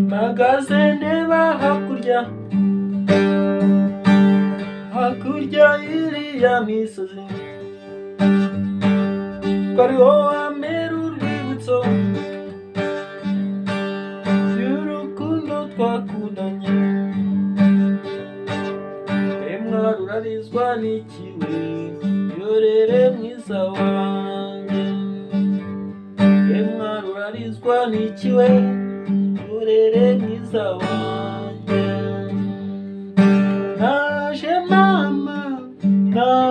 Mpagaze ndeba hakurya, hakurya iriya misozi, ko ariho hamera urwibutso y'urukundo twakundanye. Emwa rurarizwa n'ikiwe, yorere mwiza wanjye. Emwa rurarizwa n'ikiwe, yorere mwiza wanjye. Naje mama, naje